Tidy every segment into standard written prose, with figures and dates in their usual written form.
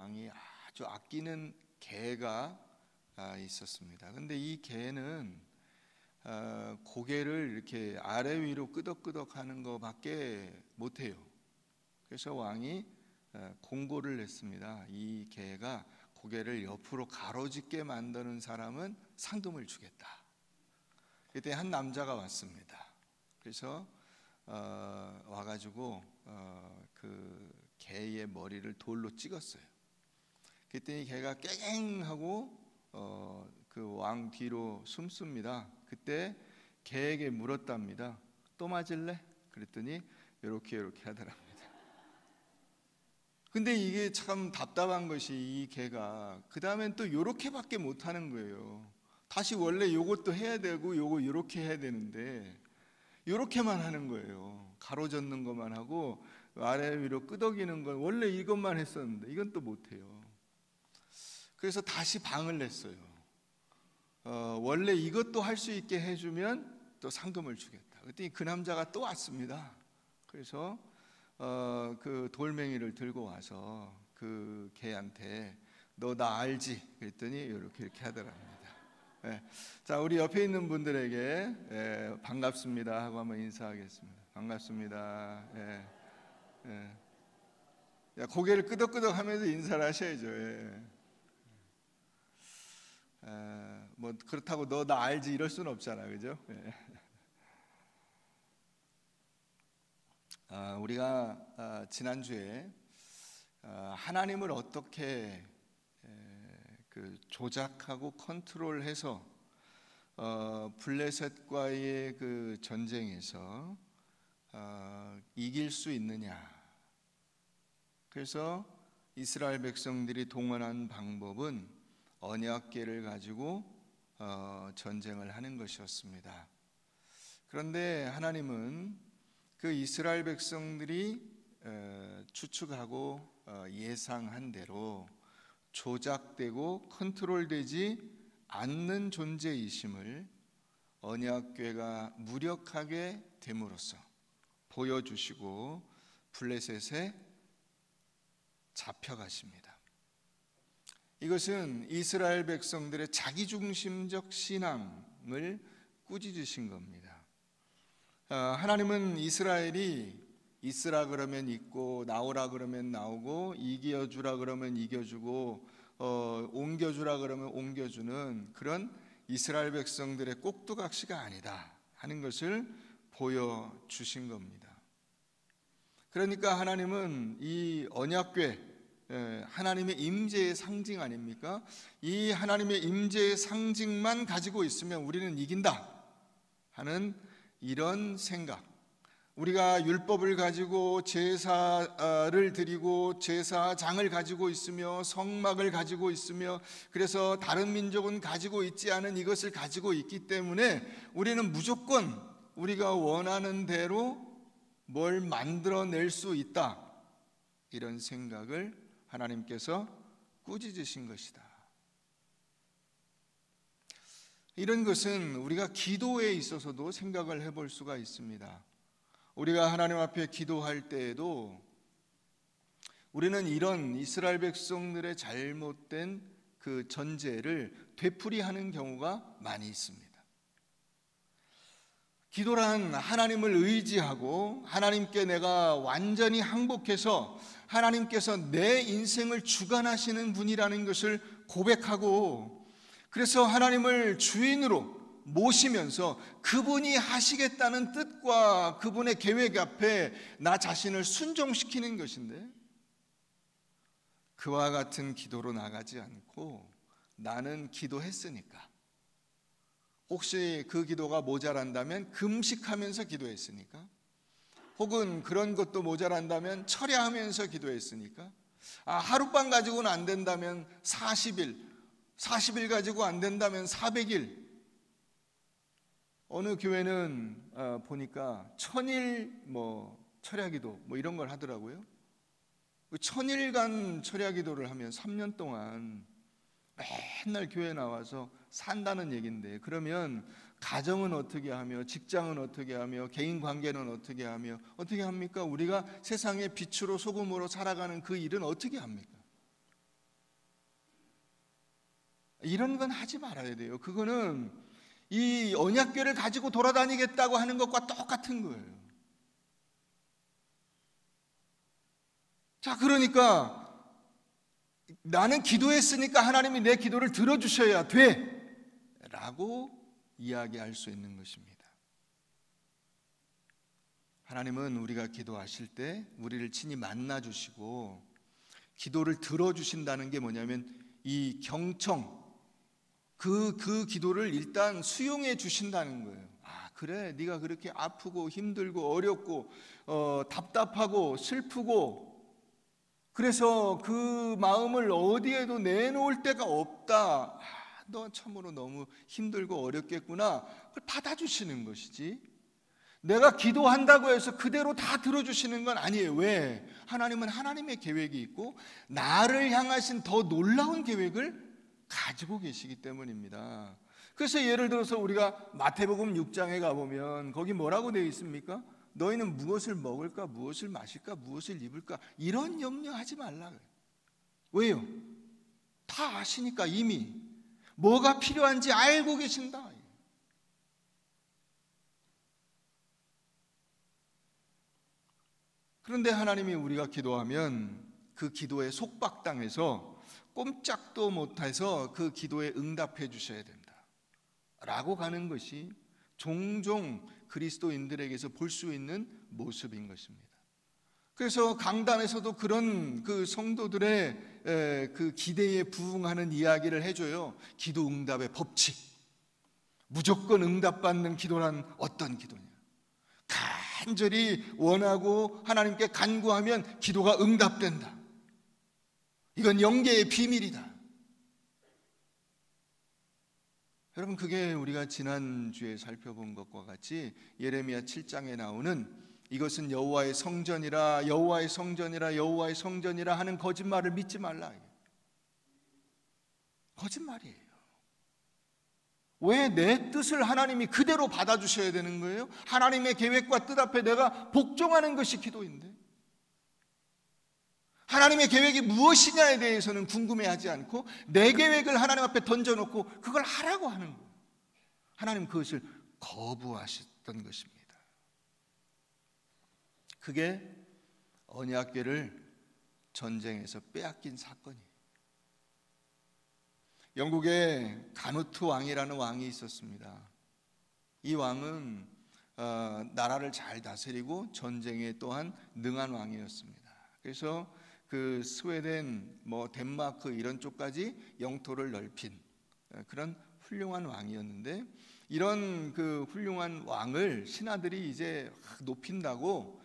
왕이 아주 아끼는 개가 있었습니다. 근데 이 개는 고개를 이렇게 아래 위로 끄덕끄덕 하는 것밖에 못해요. 그래서 왕이 공고를 했습니다. 이 개가 고개를 옆으로 가로짓게 만드는 사람은 상금을 주겠다. 그때 한 남자가 왔습니다. 그래서 와가지고 그 개의 머리를 돌로 찍었어요. 그때 이 개가 깨갱하고 그 왕 뒤로 숨습니다. 그때 개에게 물었답니다. 또 맞을래? 그랬더니 이렇게 하더랍니다. 근데 이게 참 답답한 것이 이 개가 그 다음엔 또 이렇게밖에 못하는 거예요. 다시 원래 요것도 해야 되고 요거 이렇게 해야 되는데 이렇게만 하는 거예요. 가로젓는 것만 하고 아래 위로 끄덕이는 건 원래 이것만 했었는데 이건 또 못해요. 그래서 다시 방을 냈어요. 원래 이것도 할 수 있게 해주면 또 상금을 주겠다. 그랬더니 그 남자가 또 왔습니다. 그래서 그 돌멩이를 들고 와서 그 개한테 너 나 알지? 그랬더니 이렇게 하더랍니다. 네. 자, 우리 옆에 있는 분들에게 반갑습니다 하고 한번 인사하겠습니다. 반갑습니다. 고개를 끄덕끄덕 하면서 인사를 하셔야죠. 뭐 그렇다고 너 나 알지 이럴 수는 없잖아요, 그죠? 우리가 지난주에 하나님을 어떻게 그 조작하고 컨트롤해서 블레셋과의 그 전쟁에서 이길 수 있느냐. 그래서 이스라엘 백성들이 동원한 방법은 언약궤를 가지고 전쟁을 하는 것이었습니다. 그런데 하나님은 그 이스라엘 백성들이 추측하고 예상한 대로 조작되고 컨트롤되지 않는 존재이심을 언약궤가 무력하게 됨으로써 보여주시고 블레셋에 잡혀가십니다. 이것은 이스라엘 백성들의 자기중심적 신앙을 꾸짖으신 겁니다. 하나님은 이스라엘이 있으라 그러면 있고 나오라 그러면 나오고 이겨주라 그러면 이겨주고 옮겨주라 그러면 옮겨주는 그런 이스라엘 백성들의 꼭두각시가 아니다 하는 것을 보여주신 겁니다. 그러니까 하나님은 이 언약궤, 하나님의 임재의 상징 아닙니까? 이 하나님의 임재의 상징만 가지고 있으면 우리는 이긴다 하는 이런 생각. 우리가 율법을 가지고 제사를 드리고 제사장을 가지고 있으며 성막을 가지고 있으며 그래서 다른 민족은 가지고 있지 않은 이것을 가지고 있기 때문에 우리는 무조건 우리가 원하는 대로 뭘 만들어낼 수 있다, 이런 생각을 하나님께서 꾸짖으신 것이다. 이런 것은 우리가 기도에 있어서도 생각을 해볼 수가 있습니다. 우리가 하나님 앞에 기도할 때에도 우리는 이런 이스라엘 백성들의 잘못된 그 전제를 되풀이하는 경우가 많이 있습니다. 기도란 하나님을 의지하고 하나님께 내가 완전히 항복해서 하나님께서 내 인생을 주관하시는 분이라는 것을 고백하고 그래서 하나님을 주인으로 모시면서 그분이 하시겠다는 뜻과 그분의 계획 앞에 나 자신을 순종시키는 것인데, 그와 같은 기도로 나가지 않고 나는 기도했으니까, 혹시 그 기도가 모자란다면 금식하면서 기도했으니까, 혹은 그런 것도 모자란다면 철야하면서 기도했으니까, 하룻밤 가지고는 안 된다면 40일 가지고 안 된다면 400일. 어느 교회는 보니까 1000일 철야기도 이런 걸 하더라고요. 1000일간 철야기도를 하면 3년 동안 맨날 교회 나와서 산다는 얘기인데, 그러면 가정은 어떻게 하며 직장은 어떻게 하며 개인 관계는 어떻게 하며 어떻게 합니까? 우리가 세상의 빛으로 소금으로 살아가는 그 일은 어떻게 합니까? 이런 건 하지 말아야 돼요. 그거는 이 언약궤를 가지고 돌아다니겠다고 하는 것과 똑같은 거예요. 자, 그러니까 나는 기도했으니까 하나님이 내 기도를 들어주셔야 돼 라고 이야기할 수 있는 것입니다. 하나님은 우리가 기도하실 때 우리를 친히 만나주시고 기도를 들어주신다는 게 뭐냐면 이 경청, 그 기도를 일단 수용해 주신다는 거예요. 아, 그래, 네가 그렇게 아프고 힘들고 어렵고 답답하고 슬프고 그래서 그 마음을 어디에도 내놓을 데가 없다. 아, 너 참으로 너무 힘들고 어렵겠구나. 그걸 받아주시는 것이지, 내가 기도한다고 해서 그대로 다 들어주시는 건 아니에요. 왜? 하나님은 하나님의 계획이 있고 나를 향하신 더 놀라운 계획을 가지고 계시기 때문입니다. 그래서 예를 들어서 우리가 마태복음 6장에 가보면 거기 뭐라고 되어 있습니까? 너희는 무엇을 먹을까, 무엇을 마실까, 무엇을 입을까, 이런 염려하지 말라. 왜요? 다 아시니까 이미 뭐가 필요한지 알고 계신다. 그런데 하나님이 우리가 기도하면 그 기도에 속박당해서 꼼짝도 못해서 그 기도에 응답해 주셔야 된다 라고 가는 것이 종종 그리스도인들에게서 볼 수 있는 모습인 것입니다. 그래서 강단에서도 그런 그 성도들의 그 기대에 부응하는 이야기를 해줘요. 기도 응답의 법칙, 무조건 응답받는 기도란 어떤 기도냐, 간절히 원하고 하나님께 간구하면 기도가 응답된다. 이건 영계의 비밀이다. 여러분, 그게 우리가 지난주에 살펴본 것과 같이 예레미야 7장에 나오는 이것은 여호와의 성전이라 여호와의 성전이라 여호와의 성전이라 하는 거짓말을 믿지 말라. 거짓말이에요. 왜 내 뜻을 하나님이 그대로 받아주셔야 되는 거예요? 하나님의 계획과 뜻 앞에 내가 복종하는 것이 기도인데, 하나님의 계획이 무엇이냐에 대해서는 궁금해하지 않고 내 계획을 하나님 앞에 던져놓고 그걸 하라고 하는 거예요. 하나님 그것을 거부하셨던 것입니다. 그게 언약궤를 전쟁에서 빼앗긴 사건이에요. 영국에 가누트 왕이라는 왕이 있었습니다. 이 왕은 나라를 잘 다스리고 전쟁에 또한 능한 왕이었습니다. 그래서 그 스웨덴, 덴마크 이런 쪽까지 영토를 넓힌 그런 훌륭한 왕이었는데, 이런 그 훌륭한 왕을 신하들이 이제 높인다고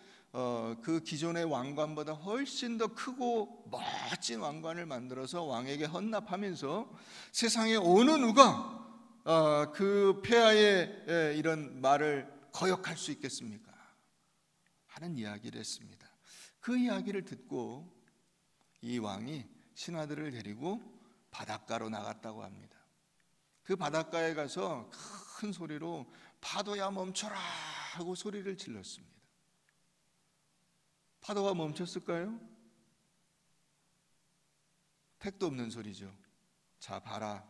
그 기존의 왕관보다 훨씬 더 크고 멋진 왕관을 만들어서 왕에게 헌납하면서 세상에 어느 누가 그 폐하의 이런 말을 거역할 수 있겠습니까? 하는 이야기를 했습니다. 그 이야기를 듣고 이 왕이 신하들을 데리고 바닷가로 나갔다고 합니다. 그 바닷가에 가서 큰 소리로 파도야 멈춰라 하고 소리를 질렀습니다. 파도가 멈췄을까요? 택도 없는 소리죠. 자, 봐라,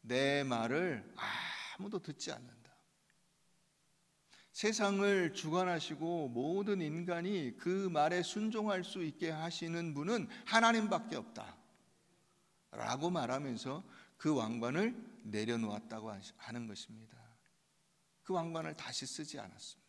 내 말을 아무도 듣지 않는다. 세상을 주관하시고 모든 인간이 그 말에 순종할 수 있게 하시는 분은 하나님밖에 없다 라고 말하면서 그 왕관을 내려놓았다고 하는 것입니다. 그 왕관을 다시 쓰지 않았습니다.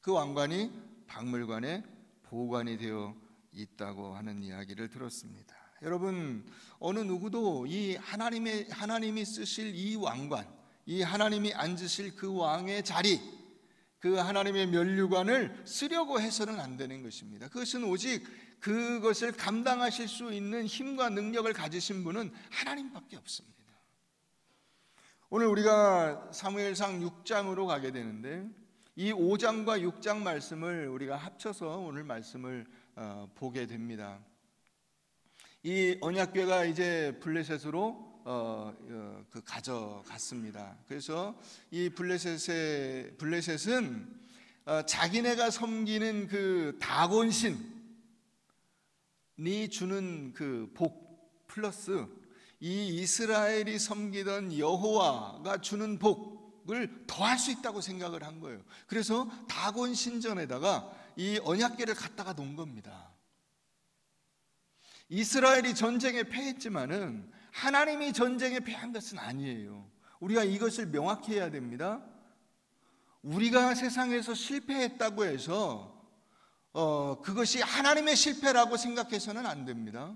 그 왕관이 박물관에 보관이 되어 있다고 하는 이야기를 들었습니다. 여러분, 어느 누구도 이 하나님이 쓰실 이 왕관, 이 하나님이 앉으실 그 왕의 자리, 그 하나님의 면류관을 쓰려고 해서는 안 되는 것입니다. 그것은 오직 그것을 감당하실 수 있는 힘과 능력을 가지신 분은 하나님밖에 없습니다. 오늘 우리가 사무엘상 6장으로 가게 되는데, 이 5장과 6장 말씀을 우리가 합쳐서 오늘 말씀을 보게 됩니다. 이 언약궤가 이제 블레셋으로 가져갔습니다. 그래서 이 블레셋은 자기네가 섬기는 그 다곤신이 주는 그 복 플러스 이 이스라엘이 섬기던 여호와가 주는 복을 더할 수 있다고 생각을 한 거예요. 그래서 다곤 신전에다가 이 언약궤를 갖다가 놓은 겁니다. 이스라엘이 전쟁에 패했지만은 하나님이 전쟁에 패한 것은 아니에요. 우리가 이것을 명확히 해야 됩니다. 우리가 세상에서 실패했다고 해서 그것이 하나님의 실패라고 생각해서는 안 됩니다.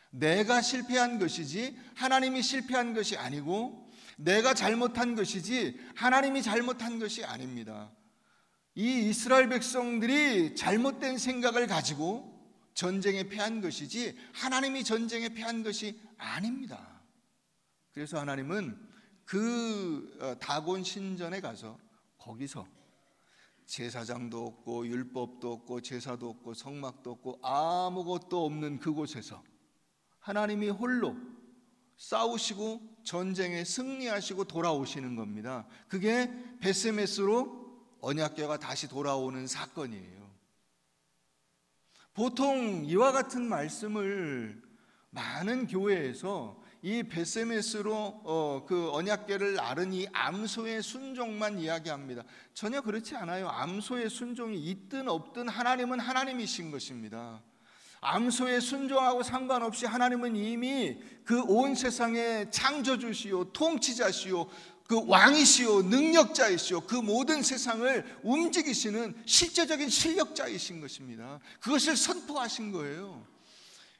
내가 실패한 것이지 하나님이 실패한 것이 아니고, 내가 잘못한 것이지 하나님이 잘못한 것이 아닙니다. 이 이스라엘 백성들이 잘못된 생각을 가지고 전쟁에 패한 것이지 하나님이 전쟁에 패한 것이 아닙니다. 그래서 하나님은 그 다곤 신전에 가서 거기서 제사장도 없고 율법도 없고 제사도 없고 성막도 없고 아무것도 없는 그곳에서 하나님이 홀로 싸우시고 전쟁에 승리하시고 돌아오시는 겁니다. 그게 벳세메스로 언약궤가 다시 돌아오는 사건이에요. 보통 이와 같은 말씀을 많은 교회에서 이 벳세메스로 그 언약궤를 나른 이 암소의 순종만 이야기합니다. 전혀 그렇지 않아요. 암소의 순종이 있든 없든 하나님은 하나님이신 것입니다. 암소의 순종하고 상관없이 하나님은 이미 그 온 세상의 창조주시오, 통치자시오, 그 왕이시오, 능력자이시오, 그 모든 세상을 움직이시는 실제적인 실력자이신 것입니다. 그것을 선포하신 거예요.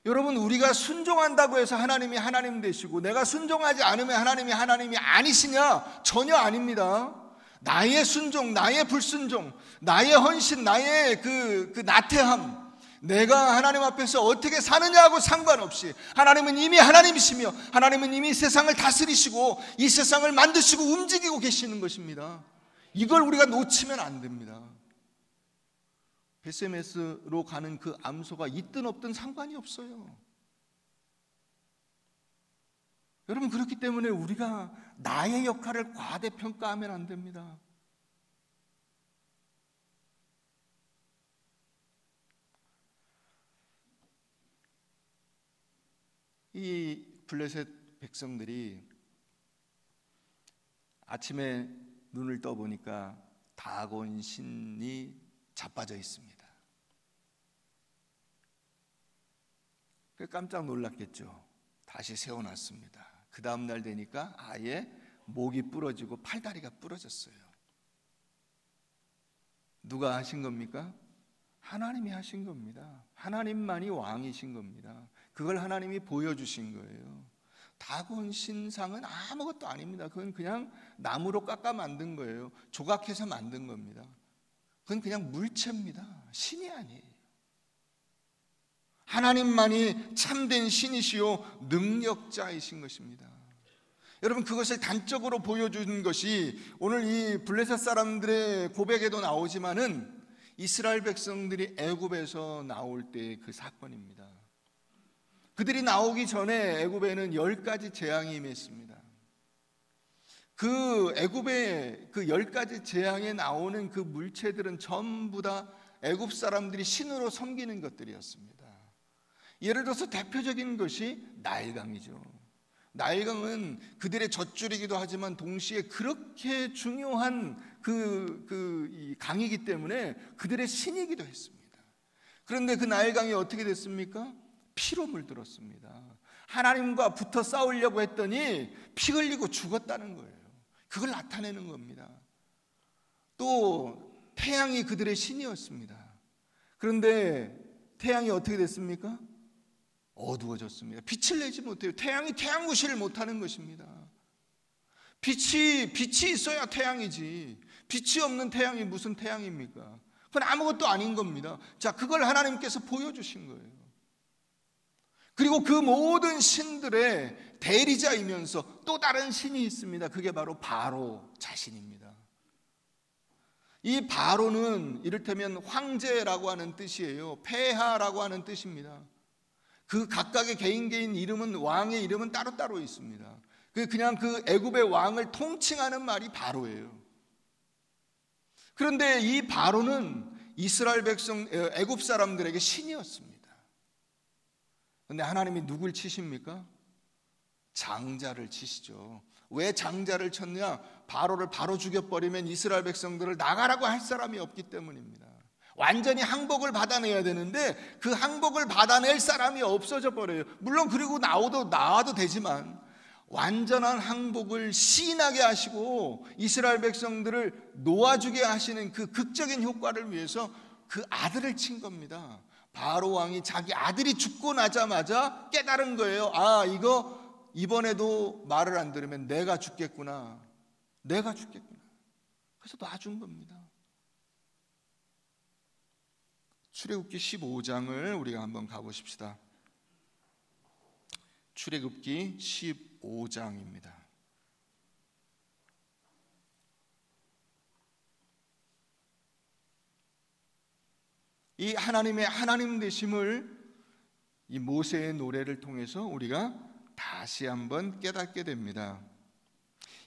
여러분, 우리가 순종한다고 해서 하나님이 하나님 되시고 내가 순종하지 않으면 하나님이 아니시냐? 전혀 아닙니다. 나의 순종, 나의 불순종, 나의 헌신, 나의 그 나태함, 내가 하나님 앞에서 어떻게 사느냐하고 상관없이 하나님은 이미 하나님이시며 하나님은 이미 세상을 다스리시고 이 세상을 만드시고 움직이고 계시는 것입니다. 이걸 우리가 놓치면 안 됩니다. 벳세메스로 가는 그 암소가 있든 없든 상관이 없어요. 여러분, 그렇기 때문에 우리가 나의 역할을 과대평가하면 안 됩니다. 이 블레셋 백성들이 아침에 눈을 떠보니까 다곤 신이 자빠져 있습니다. 깜짝 놀랐겠죠. 다시 세워놨습니다. 그 다음날 되니까 아예 목이 부러지고 팔다리가 부러졌어요. 누가 하신 겁니까? 하나님이 하신 겁니다. 하나님만이 왕이신 겁니다. 그걸 하나님이 보여주신 거예요. 다곤 신상은 아무것도 아닙니다. 그건 그냥 나무로 깎아 만든 거예요. 조각해서 만든 겁니다. 그건 그냥 물체입니다. 신이 아니에요. 하나님만이 참된 신이시요 능력자이신 것입니다. 여러분, 그것을 단적으로 보여준 것이 오늘 이 블레셋 사람들의 고백에도 나오지만은 이스라엘 백성들이 애굽에서 나올 때 그 사건입니다. 그들이 나오기 전에 애굽에는 10가지 재앙이 임했습니다. 그 애굽의 그 10가지 재앙에 나오는 그 물체들은 전부 다 애굽 사람들이 신으로 섬기는 것들이었습니다. 예를 들어서 대표적인 것이 나일강이죠. 나일강은 그들의 젖줄이기도 하지만 동시에 그렇게 중요한 이 강이기 때문에 그들의 신이기도 했습니다. 그런데 그 나일강이 어떻게 됐습니까? 피로 물들었습니다. 하나님과 붙어 싸우려고 했더니 피 흘리고 죽었다는 거예요. 그걸 나타내는 겁니다. 또 태양이 그들의 신이었습니다. 그런데 태양이 어떻게 됐습니까? 어두워졌습니다. 빛을 내지 못해요. 태양이 태양 무시를 못하는 것입니다. 빛이 있어야 태양이지. 빛이 없는 태양이 무슨 태양입니까? 그건 아무것도 아닌 겁니다. 자, 그걸 하나님께서 보여주신 거예요. 그리고 그 모든 신들의 대리자이면서 또 다른 신이 있습니다. 그게 바로 바로 자신입니다. 이 바로는 이를테면 황제라고 하는 뜻이에요. 폐하라고 하는 뜻입니다. 그 각각의 개인 이름은, 왕의 이름은 따로따로 있습니다. 그냥 그 애굽의 왕을 통칭하는 말이 바로예요. 그런데 이 바로는 이스라엘 백성, 애굽 사람들에게 신이었습니다. 그런데 하나님이 누굴 치십니까? 장자를 치시죠. 왜 장자를 쳤냐? 바로를 바로 죽여버리면 이스라엘 백성들을 나가라고 할 사람이 없기 때문입니다. 완전히 항복을 받아내야 되는데 그 항복을 받아낼 사람이 없어져 버려요. 물론 그리고 나와도 되지만 완전한 항복을 시인하게 하시고 이스라엘 백성들을 놓아주게 하시는 그 극적인 효과를 위해서 그 아들을 친 겁니다. 바로 왕이 자기 아들이 죽고 나자마자 깨달은 거예요. 아, 이거 이번에도 말을 안 들으면 내가 죽겠구나. 그래서 놔준 겁니다. 출애굽기 15장을 우리가 한번 가보십시다. 출애굽기 15장입니다. 이 하나님의 하나님 되심을 이 모세의 노래를 통해서 우리가 다시 한번 깨닫게 됩니다.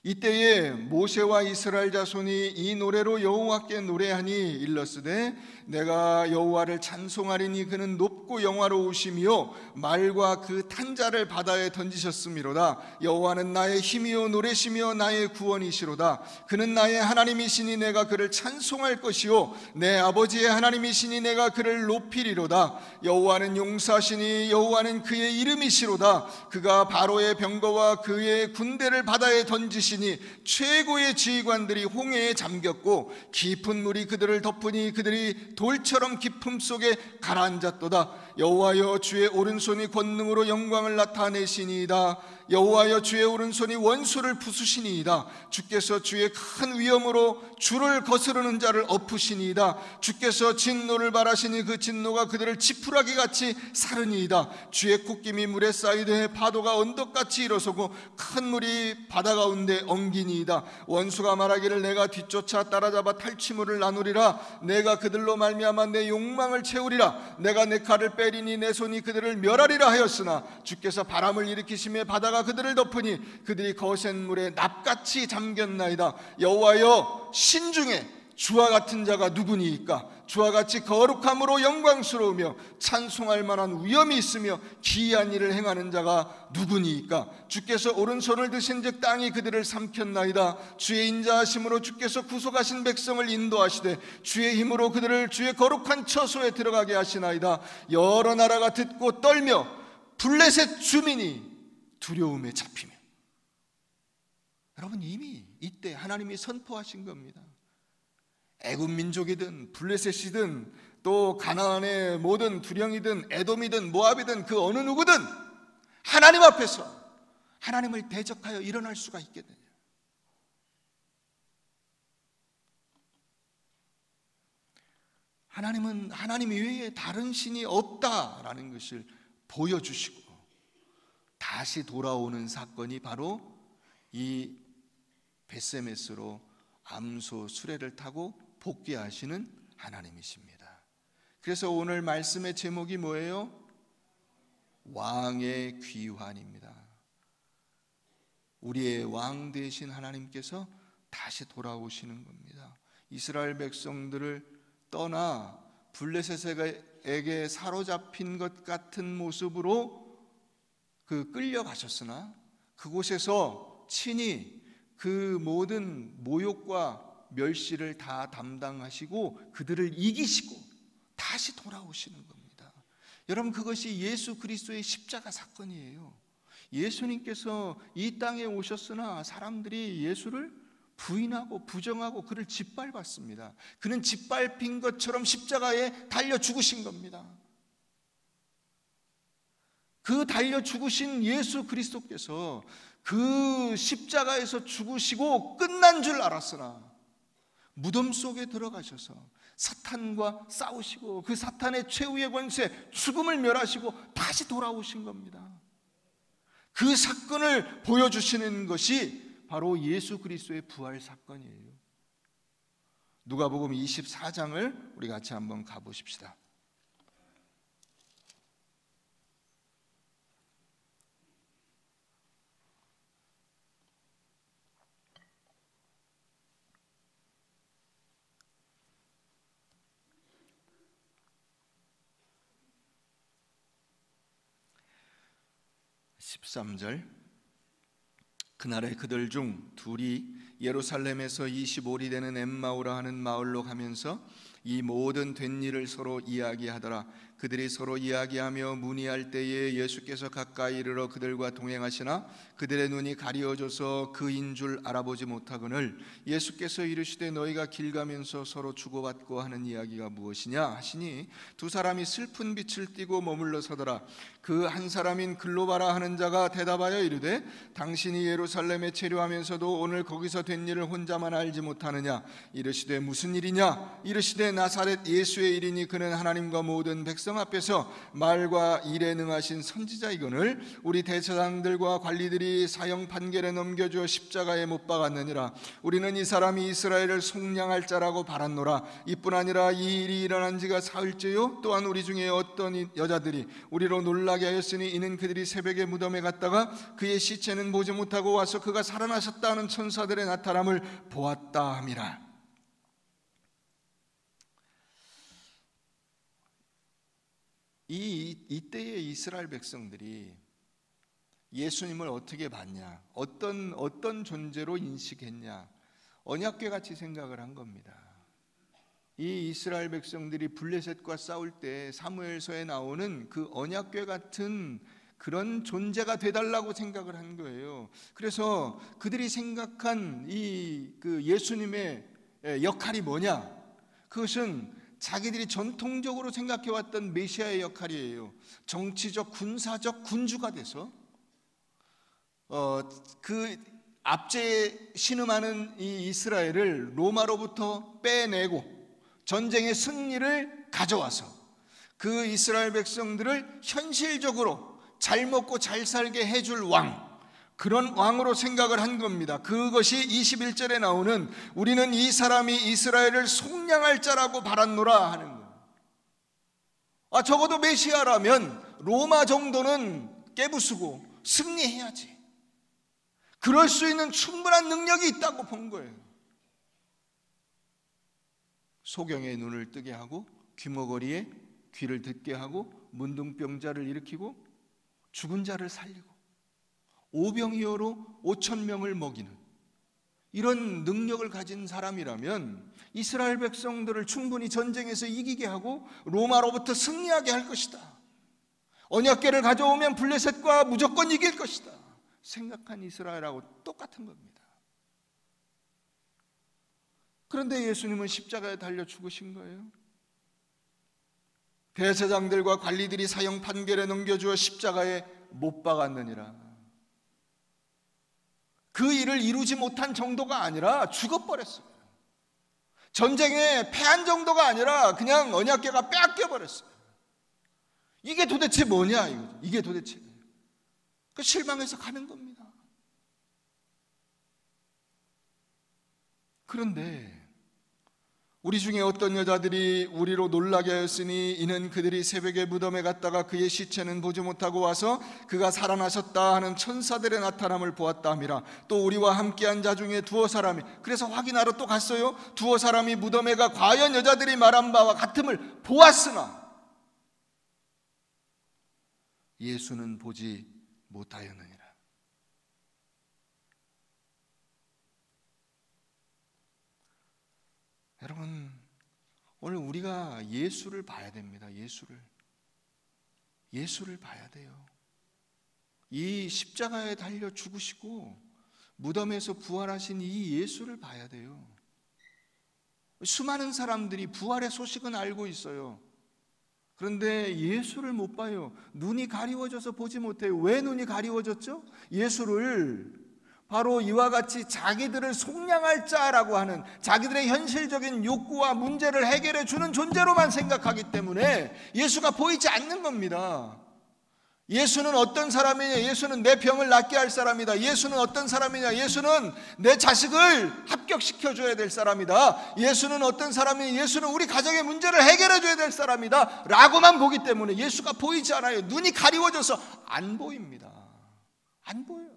이때에 모세와 이스라엘 자손이 이 노래로 여호와께 노래하니 일렀으되 내가 여호와를 찬송하리니 그는 높고 영화로우시며 말과 그 탄자를 바다에 던지셨음이로다. 여호와는 나의 힘이요 노래시며 나의 구원이시로다. 그는 나의 하나님이시니 내가 그를 찬송할 것이요 내 아버지의 하나님이시니 내가 그를 높이리로다. 여호와는 용사시니 여호와는 그의 이름이시로다. 그가 바로의 병거와 그의 군대를 바다에 던지시 최고의 지휘관들이 홍해에 잠겼고 깊은 물이 그들을 덮으니 그들이 돌처럼 깊음 속에 가라앉았도다. 여호와여 주의 오른손이 권능으로 영광을 나타내시니이다. 여호와여 주의 오른손이 원수를 부수시니이다. 주께서 주의 큰 위엄으로 주를 거스르는 자를 엎으시니이다. 주께서 진노를 발하시니 그 진노가 그들을 지푸라기 같이 사르니이다. 주의 콧김이 물에 쌓이되 파도가 언덕같이 일어서고 큰 물이 바다 가운데 엉기니이다. 원수가 말하기를 내가 뒤쫓아 따라잡아 탈취물을 나누리라. 내가 그들로 말미암아 내 욕망을 채우리라. 내가 내 칼을 빼리니 내 손이 그들을 멸하리라 하였으나 주께서 바람을 일으키심에 바다가 그들을 덮으니 그들이 거센 물에 납같이 잠겼나이다. 여호와여 신중에 주와 같은 자가 누구니이까? 주와 같이 거룩함으로 영광스러우며 찬송할 만한 위엄이 있으며 기이한 일을 행하는 자가 누구니이까? 주께서 오른손을 드신즉 땅이 그들을 삼켰나이다. 주의 인자하심으로 주께서 구속하신 백성을 인도하시되 주의 힘으로 그들을 주의 거룩한 처소에 들어가게 하시나이다. 여러 나라가 듣고 떨며 블레셋 주민이 두려움에 잡히며. 여러분, 이미 이때 하나님이 선포하신 겁니다. 애굽 민족이든 블레셋이든 또 가나안의 모든 두령이든 에돔이든 모압이든 그 어느 누구든 하나님 앞에서 하나님을 대적하여 일어날 수가 있겠느냐. 하나님은 하나님 외에 다른 신이 없다라는 것을 보여주시고 다시 돌아오는 사건이 바로 이 벳세메스로 암소 수레를 타고 복귀하시는 하나님이십니다. 그래서 오늘 말씀의 제목이 뭐예요? 왕의 귀환입니다. 우리의 왕 되신 하나님께서 다시 돌아오시는 겁니다. 이스라엘 백성들을 떠나 블레셋에게 사로잡힌 것 같은 모습으로 끌려가셨으나 그곳에서 친히 그 모든 모욕과 멸시를 다 담당하시고 그들을 이기시고 다시 돌아오시는 겁니다. 여러분, 그것이 예수 그리스도의 십자가 사건이에요. 예수님께서 이 땅에 오셨으나 사람들이 예수를 부인하고 부정하고 그를 짓밟았습니다. 그는 짓밟힌 것처럼 십자가에 달려 죽으신 겁니다. 그 달려 죽으신 예수 그리스도께서 그 십자가에서 죽으시고 끝난 줄 알았으나 무덤 속에 들어가셔서 사탄과 싸우시고 그 사탄의 최후의 권세 죽음을 멸하시고 다시 돌아오신 겁니다. 그 사건을 보여주시는 것이 바로 예수 그리스도의 부활 사건이에요. 누가복음 24장을 우리 같이 한번 가보십시다. (13절) 그날에 그들 중 둘이 예루살렘에서 25리 되는 엠마오라 하는 마을로 가면서 이 모든 된 일을 서로 이야기하더라. 그들이 서로 이야기하며 문의할 때에 예수께서 가까이 이르러 그들과 동행하시나 그들의 눈이 가리워져서 그인 줄 알아보지 못하거늘 예수께서 이르시되 너희가 길 가면서 서로 주고받고 하는 이야기가 무엇이냐 하시니 두 사람이 슬픈 빛을 띠고 머물러 서더라. 그 한 사람인 글로바라 하는 자가 대답하여 이르되 당신이 예루살렘에 체류하면서도 오늘 거기서 된 일을 혼자만 알지 못하느냐. 이르시되 무슨 일이냐. 이르시되 나사렛 예수의 일이니 그는 하나님과 모든 백성 앞에서 말과 일에 능하신 선지자이거늘 우리 대제사장들과 관리들이 사형 판결에 넘겨주어 십자가에 못 박았느니라. 우리는 이 사람이 이스라엘을 속량할 자라고 바랐노라. 이뿐 아니라 이 일이 일어난 지가 사흘째요 또한 우리 중에 어떤 여자들이 우리로 놀라게 하였으니 이는 그들이 새벽에 무덤에 갔다가 그의 시체는 보지 못하고 와서 그가 살아나셨다 하는 천사들의 나타남을 보았다 함이라. 이때의 이스라엘 백성들이 예수님을 어떻게 봤냐, 어떤 존재로 인식했냐, 언약궤 같이 생각을 한 겁니다. 이 이스라엘 백성들이 블레셋과 싸울 때 사무엘서에 나오는 그 언약궤 같은 그런 존재가 되달라고 생각을 한 거예요. 그래서 그들이 생각한 그 예수님의 역할이 뭐냐? 그것은 자기들이 전통적으로 생각해왔던 메시아의 역할이에요. 정치적, 군사적 군주가 돼서 그 압제에 신음하는 이 이스라엘을 로마로부터 빼내고 전쟁의 승리를 가져와서 그 이스라엘 백성들을 현실적으로 잘 먹고 잘 살게 해줄 왕, 그런 왕으로 생각을 한 겁니다. 그것이 21절에 나오는 우리는 이 사람이 이스라엘을 속량할 자라고 바랐노라 하는 거예요. 적어도 메시아라면 로마 정도는 깨부수고 승리해야지. 그럴 수 있는 충분한 능력이 있다고 본 거예요. 소경의 눈을 뜨게 하고 귀머거리에 귀를 듣게 하고 문둥병자를 일으키고 죽은 자를 살리고 오병이어로 5,000명을 먹이는 이런 능력을 가진 사람이라면 이스라엘 백성들을 충분히 전쟁에서 이기게 하고 로마로부터 승리하게 할 것이다. 언약궤를 가져오면 블레셋과 무조건 이길 것이다 생각한 이스라엘하고 똑같은 겁니다. 그런데 예수님은 십자가에 달려 죽으신 거예요. 대제사장들과 관리들이 사형 판결에 넘겨주어 십자가에 못 박았느니라. 그 일을 이루지 못한 정도가 아니라 죽어버렸어요. 전쟁에 패한 정도가 아니라 그냥 언약궤가 빼앗겨버렸어요. 이게 도대체 뭐냐? 이게 도대체 그 실망해서 가는 겁니다. 그런데 우리 중에 어떤 여자들이 우리로 놀라게 하였으니 이는 그들이 새벽에 무덤에 갔다가 그의 시체는 보지 못하고 와서 그가 살아나셨다 하는 천사들의 나타남을 보았다 함이라. 또 우리와 함께한 자 중에 두어 사람이, 그래서 확인하러 또 갔어요. 두어 사람이 무덤에 가 과연 여자들이 말한 바와 같음을 보았으나 예수는 보지 못하였느니라. 여러분, 오늘 우리가 예수를 봐야 됩니다. 예수를 봐야 돼요. 이 십자가에 달려 죽으시고 무덤에서 부활하신 이 예수를 봐야 돼요. 수많은 사람들이 부활의 소식은 알고 있어요. 그런데 예수를 못 봐요. 눈이 가리워져서 보지 못해요. 왜 눈이 가리워졌죠? 예수를 바로 이와 같이 자기들을 속량할 자라고 하는 자기들의 현실적인 욕구와 문제를 해결해 주는 존재로만 생각하기 때문에 예수가 보이지 않는 겁니다. 예수는 어떤 사람이냐? 예수는 내 병을 낫게 할 사람이다. 예수는 어떤 사람이냐? 예수는 내 자식을 합격시켜줘야 될 사람이다. 예수는 어떤 사람이냐? 예수는 우리 가정의 문제를 해결해줘야 될 사람이다 라고만 보기 때문에 예수가 보이지 않아요. 눈이 가리워져서 안 보입니다. 안 보여요.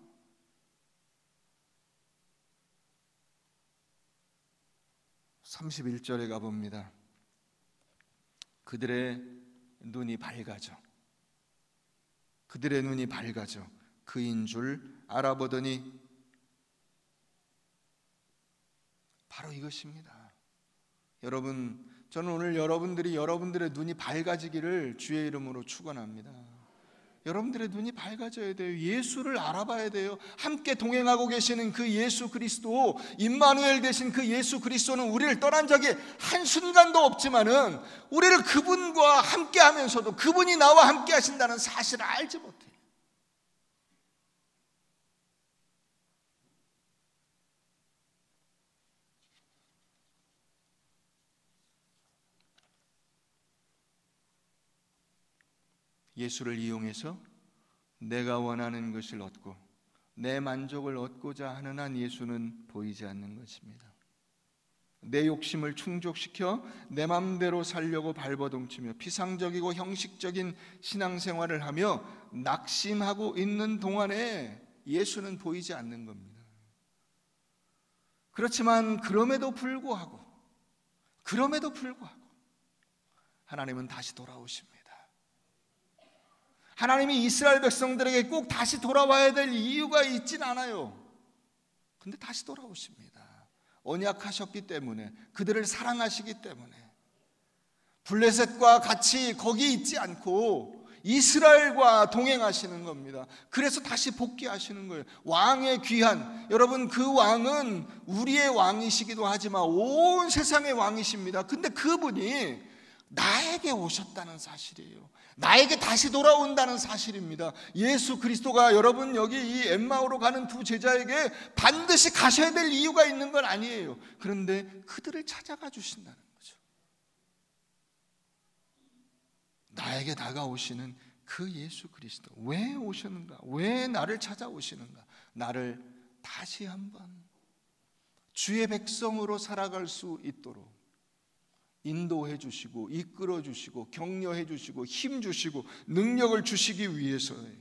31절에 가봅니다. 그들의 눈이 밝아져. 그들의 눈이 밝아져 그인 줄 알아보더니 바로 이것입니다. 여러분, 저는 오늘 여러분들의 눈이 밝아지기를 주의 이름으로 축원합니다. 여러분들의 눈이 밝아져야 돼요. 예수를 알아봐야 돼요. 함께 동행하고 계시는 그 예수 그리스도, 임마누엘 되신 그 예수 그리스도는 우리를 떠난 적이 한순간도 없지만은 우리를 그분과 함께 하면서도 그분이 나와 함께 하신다는 사실을 알지 못해요. 예수를 이용해서 내가 원하는 것을 얻고 내 만족을 얻고자 하는 한 예수는 보이지 않는 것입니다. 내 욕심을 충족시켜 내 맘대로 살려고 발버둥치며 피상적이고 형식적인 신앙생활을 하며 낙심하고 있는 동안에 예수는 보이지 않는 겁니다. 그렇지만 그럼에도 불구하고 하나님은 다시 돌아오십니다. 하나님이 이스라엘 백성들에게 꼭 다시 돌아와야 될 이유가 있진 않아요. 근데 다시 돌아오십니다. 언약하셨기 때문에, 그들을 사랑하시기 때문에. 블레셋과 같이 거기 있지 않고 이스라엘과 동행하시는 겁니다. 그래서 다시 복귀하시는 거예요. 왕의 귀한, 여러분, 그 왕은 우리의 왕이시기도 하지만 온 세상의 왕이십니다. 근데 그분이 나에게 오셨다는 사실이에요. 나에게 다시 돌아온다는 사실입니다. 예수 그리스도가 여러분 여기 이 엠마오로 가는 두 제자에게 반드시 가셔야 될 이유가 있는 건 아니에요. 그런데 그들을 찾아가 주신다는 거죠. 나에게 다가오시는 그 예수 그리스도, 왜 오셨는가? 왜 나를 찾아오시는가? 나를 다시 한번 주의 백성으로 살아갈 수 있도록 인도해 주시고 이끌어 주시고 격려해 주시고 힘 주시고 능력을 주시기 위해서예요.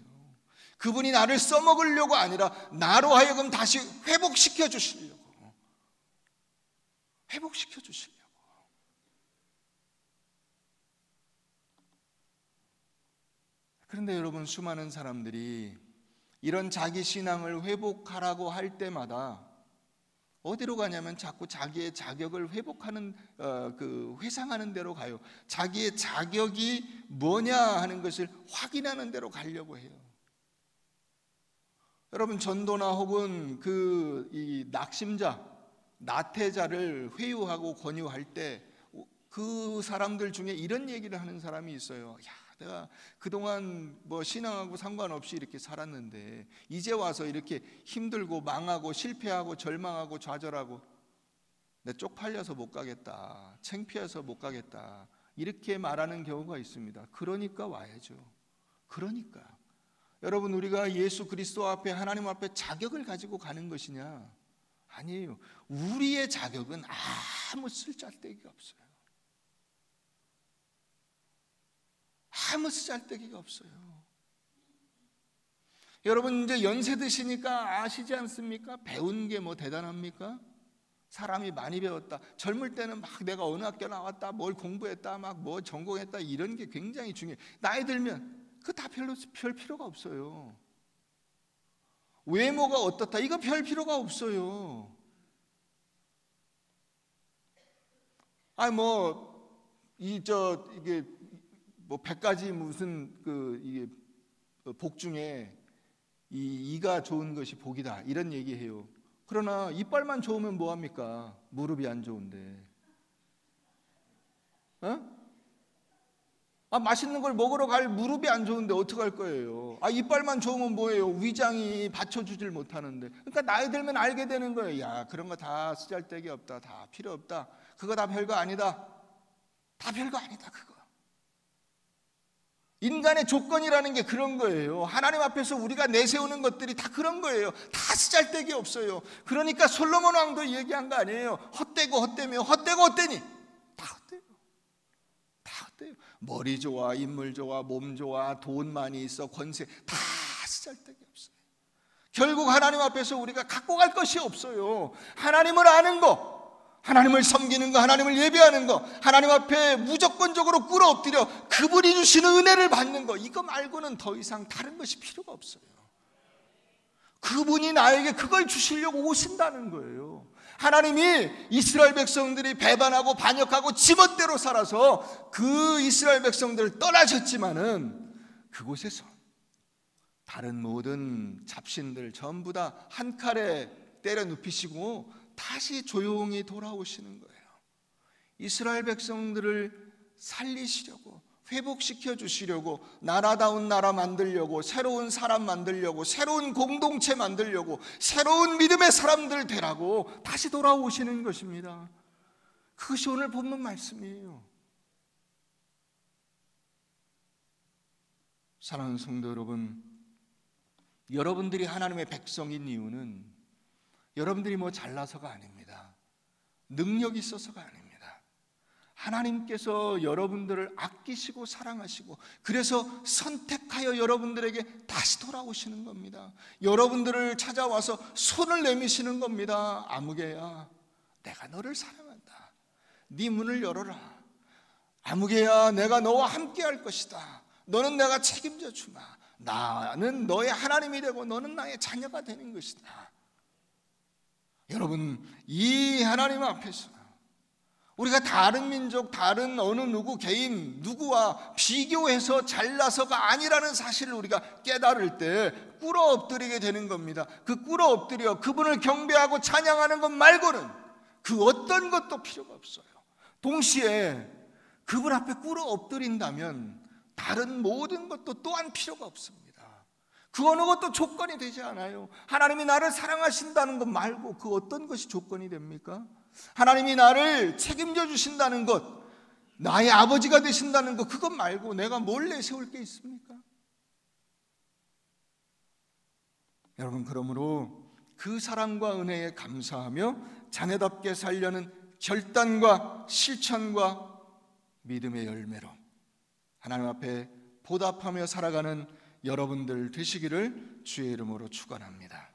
그분이 나를 써먹으려고 아니라 나로 하여금 다시 회복시켜 주시려고. 그런데 여러분, 수많은 사람들이 이런 자기 신앙을 회복하라고 할 때마다 어디로 가냐면 자꾸 자기의 자격을 회복하는 회상하는 데로 가요. 자기의 자격이 뭐냐 하는 것을 확인하는 데로 가려고 해요. 여러분, 전도나 혹은 이 낙심자, 나태자를 회유하고 권유할 때 그 사람들 중에 이런 얘기를 하는 사람이 있어요. 야, 내가 그동안 뭐 신앙하고 상관없이 이렇게 살았는데 이제 와서 이렇게 힘들고 망하고 실패하고 절망하고 좌절하고 내 쪽팔려서 못 가겠다, 창피해서 못 가겠다, 이렇게 말하는 경우가 있습니다. 그러니까 와야죠. 그러니까 여러분, 우리가 예수 그리스도 앞에, 하나님 앞에 자격을 가지고 가는 것이냐? 아니에요. 우리의 자격은 아무 쓸데기가 없어요. 아무 쓸데기가 없어요. 여러분, 이제 연세 드시니까 아시지 않습니까? 배운 게 뭐 대단합니까? 사람이 많이 배웠다. 젊을 때는 막 내가 어느 학교 나왔다, 뭘 공부했다, 막 뭐 전공했다, 이런 게 굉장히 중요해요. 나이 들면 그거 다 별 필요가 없어요. 외모가 어떻다, 이거 별 필요가 없어요. 이게 뭐 100가지 무슨 이게 복 중에 이가 좋은 것이 복이다, 이런 얘기해요. 그러나 이빨만 좋으면 뭐 합니까? 무릎이 안 좋은데. 맛있는 걸 먹으러 갈 무릎이 안 좋은데 어떡할 거예요? 이빨만 좋으면 뭐예요? 위장이 받쳐주질 못하는데. 그러니까 나이 들면 알게 되는 거예요. 야, 그런 거 다 쓰잘데기 없다, 다 필요 없다, 그거 다 별거 아니다, 다 별거 아니다, 그거. 인간의 조건이라는 게 그런 거예요. 하나님 앞에서 우리가 내세우는 것들이 다 그런 거예요. 다 쓰잘데기 없어요. 그러니까 솔로몬 왕도 얘기한 거 아니에요. 헛되고 헛되며 헛되고 헛되니. 다 헛돼요. 다 헛돼요. 머리 좋아, 인물 좋아, 몸 좋아, 돈 많이 있어, 권세, 다 쓰잘데기 없어요. 결국 하나님 앞에서 우리가 갖고 갈 것이 없어요. 하나님을 아는 거, 하나님을 섬기는 거, 하나님을 예배하는 거, 하나님 앞에 무조건적으로 꿇어엎드려 그분이 주시는 은혜를 받는 거, 이거 말고는 더 이상 다른 것이 필요가 없어요. 그분이 나에게 그걸 주시려고 오신다는 거예요. 하나님이 이스라엘 백성들이 배반하고 반역하고 지멋대로 살아서 그 이스라엘 백성들을 떠나셨지만은 그곳에서 다른 모든 잡신들 전부 다 한 칼에 때려 눕히시고 다시 조용히 돌아오시는 거예요. 이스라엘 백성들을 살리시려고, 회복시켜 주시려고, 나라다운 나라 만들려고, 새로운 사람 만들려고, 새로운 공동체 만들려고, 새로운 믿음의 사람들 되라고 다시 돌아오시는 것입니다. 그것이 오늘 본문 말씀이에요. 사랑하는 성도 여러분, 여러분들이 하나님의 백성인 이유는 여러분들이 뭐 잘나서가 아닙니다. 능력이 있어서가 아닙니다. 하나님께서 여러분들을 아끼시고 사랑하시고 그래서 선택하여 여러분들에게 다시 돌아오시는 겁니다. 여러분들을 찾아와서 손을 내미시는 겁니다. 아무개야, 내가 너를 사랑한다. 네 문을 열어라. 아무개야, 내가 너와 함께 할 것이다. 너는 내가 책임져 주마. 나는 너의 하나님이 되고 너는 나의 자녀가 되는 것이다. 여러분, 이 하나님 앞에서 우리가 다른 민족, 다른 어느 누구 개인 누구와 비교해서 잘나서가 아니라는 사실을 우리가 깨달을 때 꿇어 엎드리게 되는 겁니다. 그 꿇어 엎드려 그분을 경배하고 찬양하는 것 말고는 그 어떤 것도 필요가 없어요. 동시에 그분 앞에 꿇어 엎드린다면 다른 모든 것도 또한 필요가 없습니다. 그 어느 것도 조건이 되지 않아요. 하나님이 나를 사랑하신다는 것 말고 그 어떤 것이 조건이 됩니까? 하나님이 나를 책임져 주신다는 것, 나의 아버지가 되신다는 것, 그것 말고 내가 뭘 내세울 게 있습니까? 여러분, 그러므로 그 사랑과 은혜에 감사하며 자녀답게 살려는 결단과 실천과 믿음의 열매로 하나님 앞에 보답하며 살아가는 여러분들 되시기를 주의 이름으로 축원합니다.